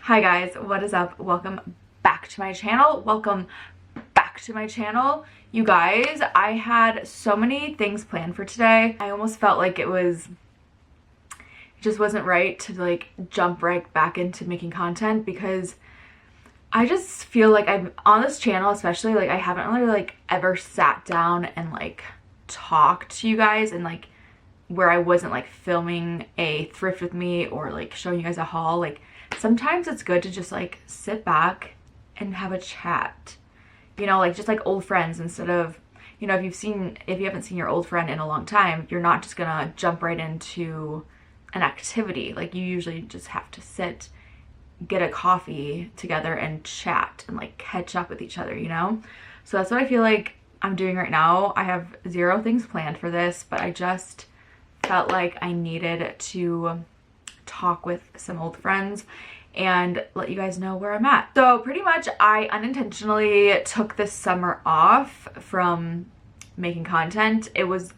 Hi guys, what is up? Welcome back to my channel. You guys, I had so many things planned for today. I almost felt like it just wasn't right to like jump right back into making content because I just feel like I'm on this channel, especially like I haven't really like ever sat down and like talked to you guys and like where I wasn't like filming a thrift with me or like showing you guys a haul. Like sometimes it's good to just like sit back and have a chat, you know, like just like old friends instead of, you know, if you haven't seen your old friend in a long time, you're not just gonna jump right into an activity. Like you usually just have to sit, get a coffee together and chat and like catch up with each other, you know? So that's what I feel like I'm doing right now. I have zero things planned for this, but I just felt like I needed to talk with some old friends and let you guys know where I'm at. So pretty much I unintentionally took this summer off from making content. It was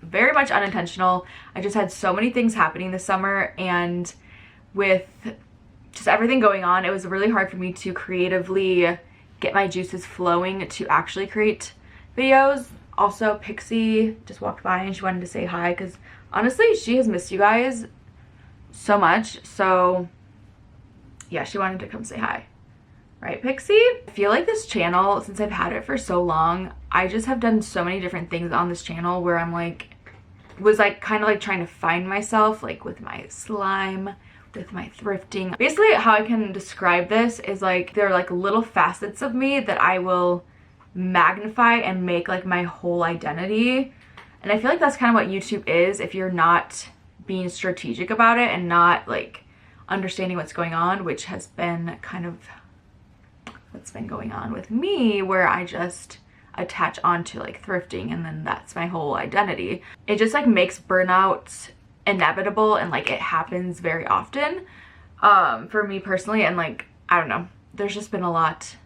very much unintentional. I just had so many things happening this summer, and with just everything going on, it was really hard for me to creatively get my juices flowing to actually create videos. Also, Pixie just walked by and she wanted to say hi because honestly, she has missed you guys so much. So yeah, she wanted to come say hi. Right, Pixie? I feel like this channel, since I've had it for so long, I just have done so many different things on this channel where I'm like, was like kind of like trying to find myself, like with my slime, with my thrifting. Basically, how I can describe this is like, there are like little facets of me that I will magnify and make like my whole identity. And I feel like that's kind of what YouTube is if you're not being strategic about it and not like understanding what's going on, which has been kind of what's been going on with me, where I just attach onto like thrifting and then that's my whole identity. It just like makes burnout inevitable, and like it happens very often for me personally. And like, I don't know, there's just been a lot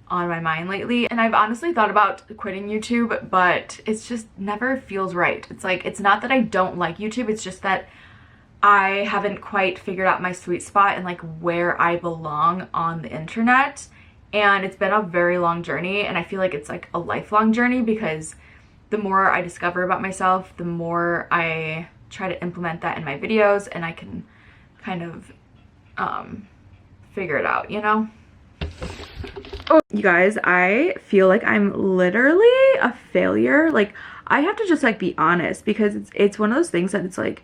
on my mind lately, and I've honestly thought about quitting YouTube, but it's just never feels right. It's like, it's not that I don't like YouTube, it's just that I haven't quite figured out my sweet spot and like where I belong on the internet. And it's been a very long journey, and I feel like it's like a lifelong journey because the more I discover about myself, the more I try to implement that in my videos, and I can kind of figure it out, you know? You guys, I feel like I'm literally a failure. Like, I have to just like be honest, because it's one of those things that it's like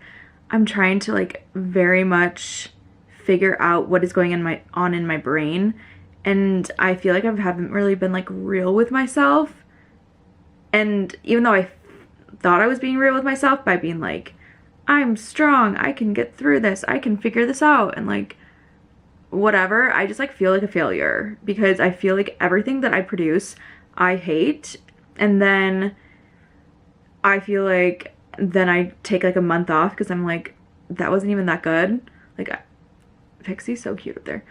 I'm trying to like very much figure out what is going on in my brain, and I feel like I haven't really been like real with myself. And even though I thought I was being real with myself by being like, I'm strong, I can get through this, I can figure this out, and like whatever, I just like feel like a failure because I feel like everything that I produce I hate, and then I feel like then I take like a month off because I'm like, that wasn't even that good. Like, Pixie's so cute up there.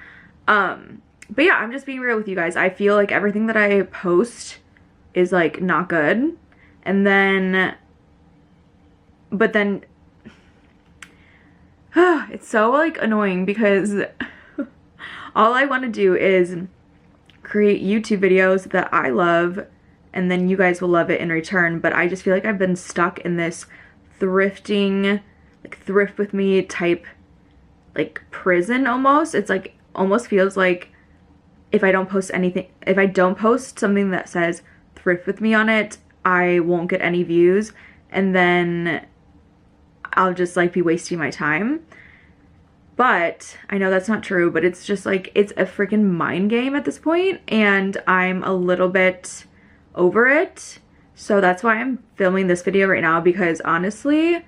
But yeah, I'm just being real with you guys. I feel like everything that I post is like not good, and then but then it's so like annoying because all I want to do is create YouTube videos that I love, and then you guys will love it in return. But I just feel like I've been stuck in this thrifting, like thrift with me type like prison almost. It's like almost feels like if I don't post anything, if I don't post something that says thrift with me on it, I won't get any views, and then I'll just like be wasting my time. But I know that's not true, but it's just like, it's a freaking mind game at this point, and I'm a little bit over it. So that's why I'm filming this video right now, because honestly,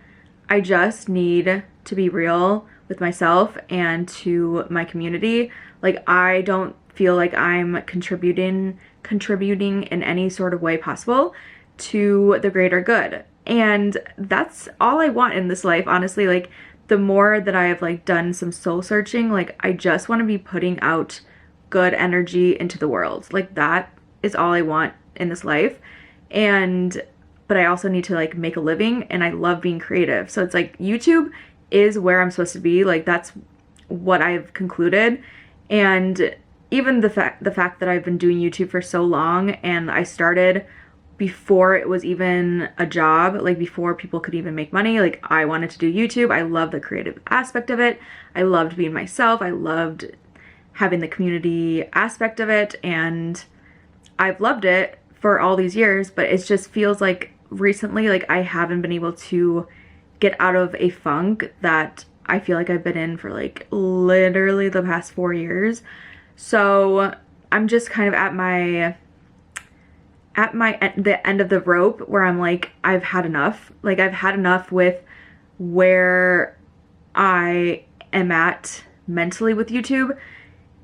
I just need to be real with myself and to my community. Like, I don't feel like I'm contributing in any sort of way possible to the greater good. And that's all I want in this life, honestly. Like, the more that I have like done some soul searching, like I just want to be putting out good energy into the world. Like, that is all I want in this life. But I also need to like make a living, and I love being creative. So it's like YouTube is where I'm supposed to be. Like, that's what I've concluded. And even the fact that I've been doing YouTube for so long, and I started before it was even a job, like before people could even make money. Like, I wanted to do YouTube. I love the creative aspect of it. I loved being myself. I loved having the community aspect of it, and I've loved it for all these years, but it just feels like recently, like, I haven't been able to get out of a funk that I feel like I've been in for like literally the past 4 years. So I'm just kind of at the end of the rope where I'm like, I've had enough. Like, I've had enough with where I am at mentally with YouTube.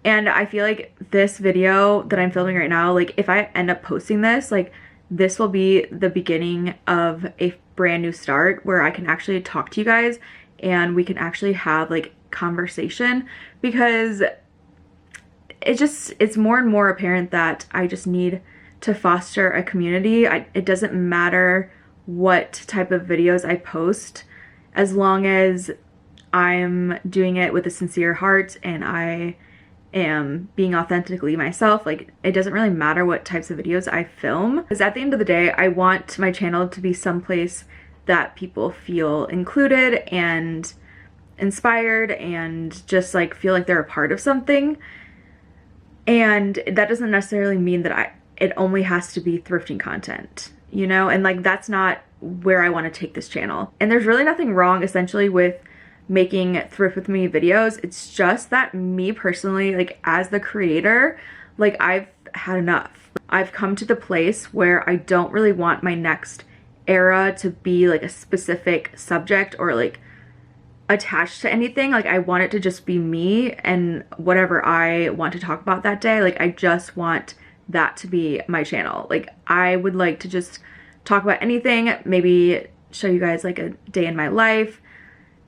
And I feel like this video that I'm filming right now, like, if I end up posting this, like, this will be the beginning of a brand new start where I can actually talk to you guys and we can actually have like conversation, because it's more and more apparent that I just need to foster a community. It doesn't matter what type of videos I post, as long as I'm doing it with a sincere heart and I am being authentically myself. Like, it doesn't really matter what types of videos I film, because at the end of the day, I want my channel to be someplace that people feel included and inspired and just like feel like they're a part of something. And that doesn't necessarily mean that it only has to be thrifting content, you know? And like, that's not where I want to take this channel. And there's really nothing wrong essentially with making thrift with me videos. It's just that me personally, like, as the creator, like, I've had enough. I've come to the place where I don't really want my next era to be like a specific subject or like attached to anything. Like, I want it to just be me and whatever I want to talk about that day. Like, I just want that to be my channel. Like, I would like to just talk about anything, maybe show you guys like a day in my life,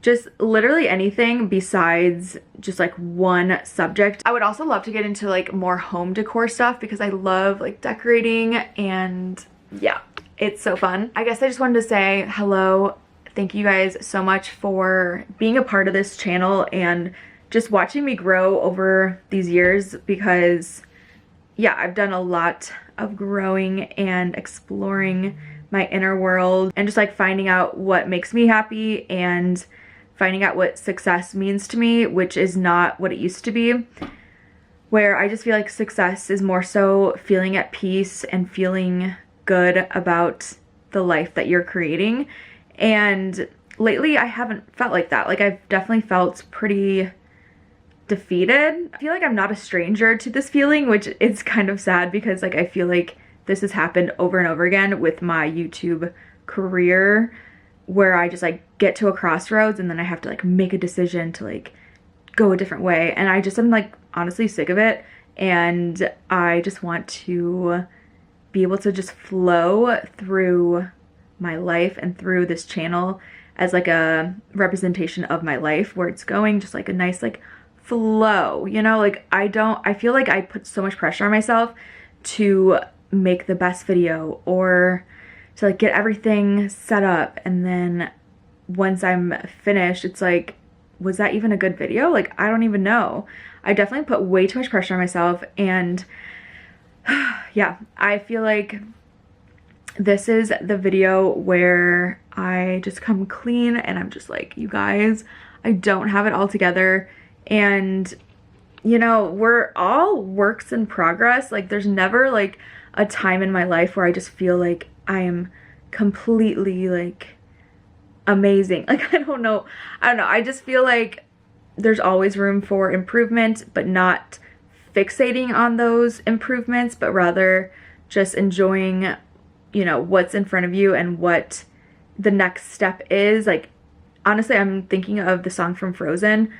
just literally anything besides just like one subject. I would also love to get into like more home decor stuff, because I love like decorating, and yeah, it's so fun. I guess I just wanted to say hello. Thank you guys so much for being a part of this channel and just watching me grow over these years, because yeah, I've done a lot of growing and exploring my inner world and just like finding out what makes me happy and finding out what success means to me, which is not what it used to be, where I just feel like success is more so feeling at peace and feeling good about the life that you're creating. And lately I haven't felt like that. Like, I've definitely felt pretty defeated. I feel like I'm not a stranger to this feeling, which is kind of sad, because like, I feel like this has happened over and over again with my YouTube career, where I just like get to a crossroads and then I have to like make a decision to like go a different way. And I just am like honestly sick of it. And I just want to be able to just flow through my life and through this channel as like a representation of my life, where it's going just like a nice like flow, you know? Like, I feel like I put so much pressure on myself to make the best video or to like get everything set up, and then once I'm finished, it's like, was that even a good video? Like, I don't even know. I definitely put way too much pressure on myself, and yeah, I feel like this is the video where I just come clean and I'm just like, you guys, I don't have it all together. And you know, we're all works in progress. Like, there's never like a time in my life where I just feel like I am completely like amazing. Like, I don't know. I just feel like there's always room for improvement, but not fixating on those improvements, but rather just enjoying, you know, what's in front of you and what the next step is. Like, honestly, I'm thinking of the song from Frozen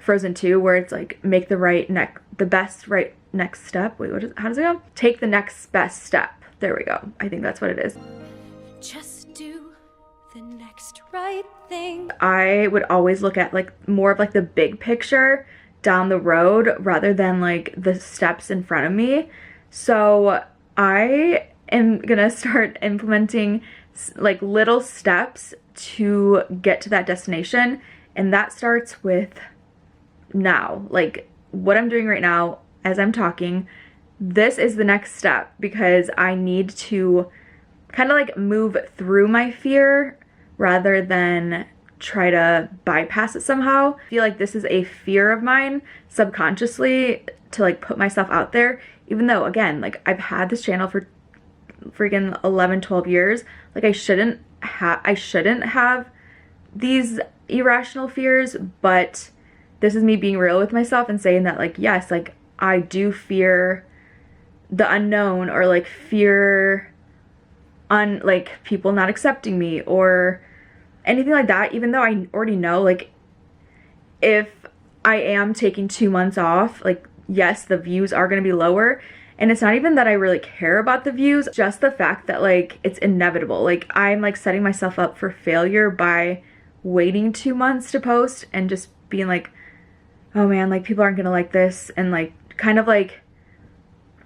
2, where it's like, make the best right next step. Wait, how does it go? Take the next best step. There we go. I think that's what it is. Just do the next right thing. I would always look at like more of like the big picture down the road rather than like the steps in front of me. So I am gonna start implementing like little steps to get to that destination, and that starts with now. Like, what I'm doing right now as I'm talking, this is the next step because I need to kind of like move through my fear rather than try to bypass it somehow. I feel like this is a fear of mine subconsciously to like put myself out there, even though again, like I've had this channel for freaking 11-12 years. Like I shouldn't have these irrational fears, but this is me being real with myself and saying that like yes, like I do fear the unknown, or like fear on like people not accepting me or anything like that, even though I already know like if I am taking 2 months off, like yes, the views are going to be lower. And it's not even that I really care about the views, just the fact that like it's inevitable. Like I'm like setting myself up for failure by waiting 2 months to post and just being like, oh man, like people aren't gonna like this, and like kind of like,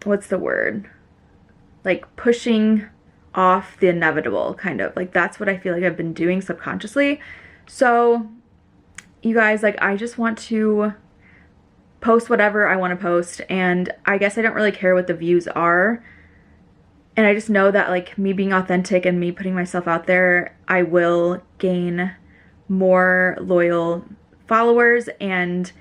what's the word? Like pushing off the inevitable, kind of. Like that's what I feel like I've been doing subconsciously. So you guys, like I just want to post whatever I want to post, and I guess I don't really care what the views are. And I just know that like me being authentic and me putting myself out there, I will gain more loyal followers. And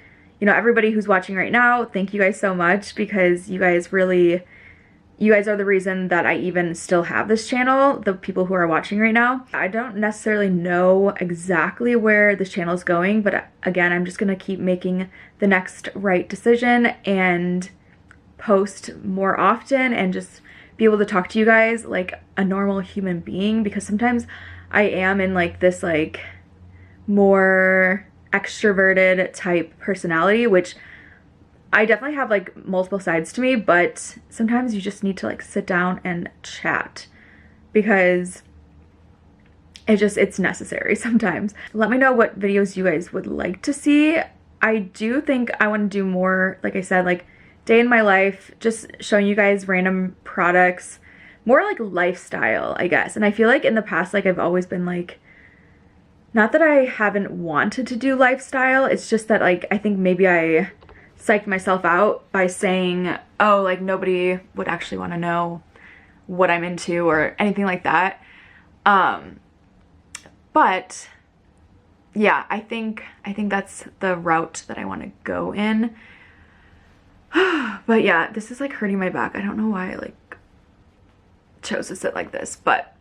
you know, everybody who's watching right now, thank you guys so much, because you guys are the reason that I even still have this channel, the people who are watching right now. I don't necessarily know exactly where this channel is going, but again, I'm just gonna keep making the next right decision and post more often and just be able to talk to you guys like a normal human being, because sometimes I am in like this like more extroverted type personality, which I definitely have like multiple sides to me, but sometimes you just need to like sit down and chat because it's necessary sometimes. Let me know what videos you guys would like to see. I do think I want to do more, like I said, like day in my life, just showing you guys random products, more like lifestyle, I guess. And I feel like in the past, like I've always been like, not that I haven't wanted to do lifestyle, it's just that like I think maybe I psyched myself out by saying, oh, like nobody would actually want to know what I'm into or anything like that. But yeah, I think that's the route that I want to go in. But yeah, this is like hurting my back. I don't know why I like chose to sit like this, but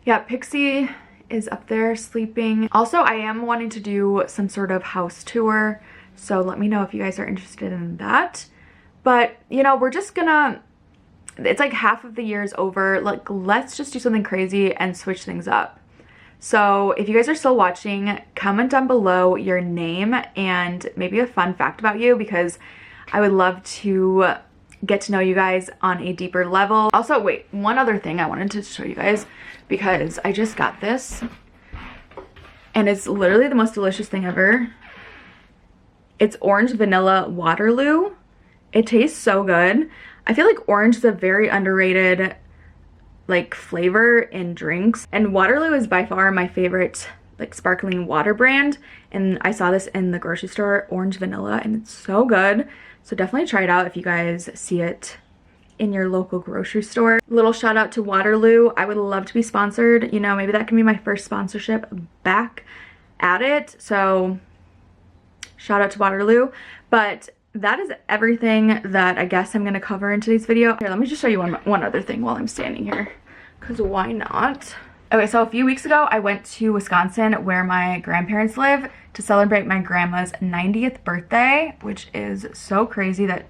yeah, Pixie is up there sleeping. Also, I am wanting to do some sort of house tour, so let me know if you guys are interested in that. But you know, we're just gonna, it's like half of the year is over, like let's just do something crazy and switch things up. So if you guys are still watching, comment down below your name and maybe a fun fact about you, because I would love to get to know you guys on a deeper level. Also, wait, one other thing I wanted to show you guys, because I just got this and it's literally the most delicious thing ever. It's orange vanilla Waterloo. It tastes so good. I feel like orange is a very underrated like flavor in drinks, and Waterloo is by far my favorite like sparkling water brand, and I saw this in the grocery store, orange vanilla, and it's so good. So definitely try it out if you guys see it in your local grocery store. Little shout out to Waterloo. I would love to be sponsored. You know, maybe that can be my first sponsorship back at it. So shout out to Waterloo. But that is everything that I guess I'm gonna cover in today's video. Here, let me just show you one other thing while I'm standing here, because why not? Okay, so a few weeks ago, I went to Wisconsin where my grandparents live to celebrate my grandma's 90th birthday, which is so crazy that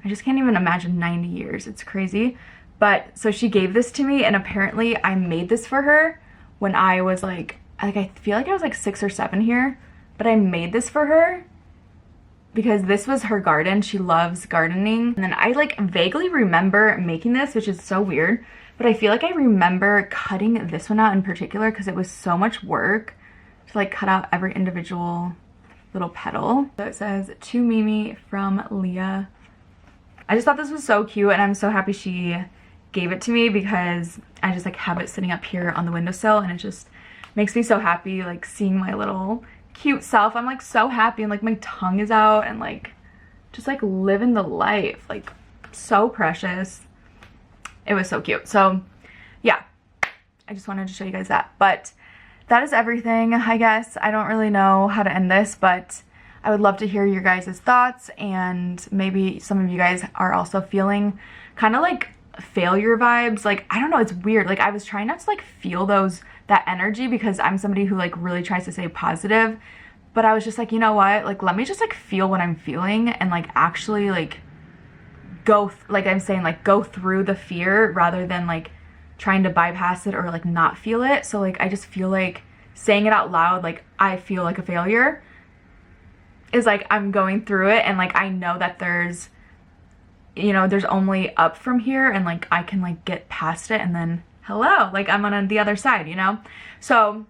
I just can't even imagine 90 years. It's crazy. But so she gave this to me, and apparently I made this for her when I was like I feel like I was like 6 or 7 here, but I made this for her because this was her garden. She loves gardening. And then I like vaguely remember making this, which is so weird, but I feel like I remember cutting this one out in particular because it was so much work to like cut out every individual little petal. So it says, to Mimi from Leah. I just thought this was so cute, and I'm so happy she gave it to me because I just like have it sitting up here on the windowsill, and it just makes me so happy like seeing my little cute self. I'm like so happy, and like my tongue is out, and like just like living the life, like so precious. It was so cute. So yeah, I just wanted to show you guys that. But that is everything, I guess. I don't really know how to end this, but I would love to hear your guys' thoughts, and maybe some of you guys are also feeling kind of like failure vibes. Like, I don't know, it's weird. Like, I was trying not to like feel that energy, because I'm somebody who like really tries to stay positive, but I was just like, you know what, like let me just like feel what I'm feeling and like actually like like I'm saying, like go through the fear rather than like trying to bypass it or like not feel it. So like I just feel like saying it out loud, like I feel like a failure, is like I'm going through it, and like I know that there's, you know, there's only up from here, and like I can like get past it, and then hello, like I'm on the other side, you know? So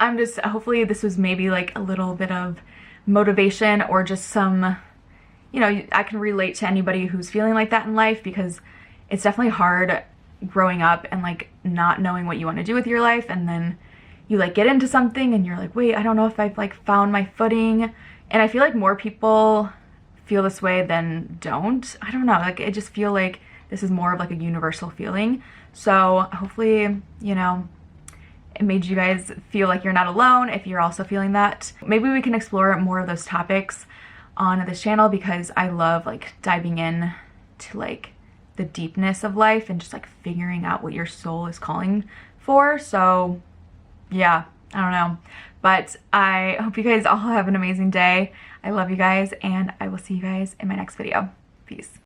I'm just, hopefully this was maybe like a little bit of motivation, or just some, you know, I can relate to anybody who's feeling like that in life, because it's definitely hard growing up and like not knowing what you want to do with your life, and then you like get into something and you're like, wait, I don't know if I've like found my footing. And I feel like more people feel this way than don't. I don't know, like I just feel like this is more of like a universal feeling. So hopefully, you know, it made you guys feel like you're not alone if you're also feeling that. Maybe we can explore more of those topics on this channel, because I love like diving in to like the deepness of life and just like figuring out what your soul is calling for. So yeah, I don't know, but I hope you guys all have an amazing day. I love you guys, and I will see you guys in my next video. Peace.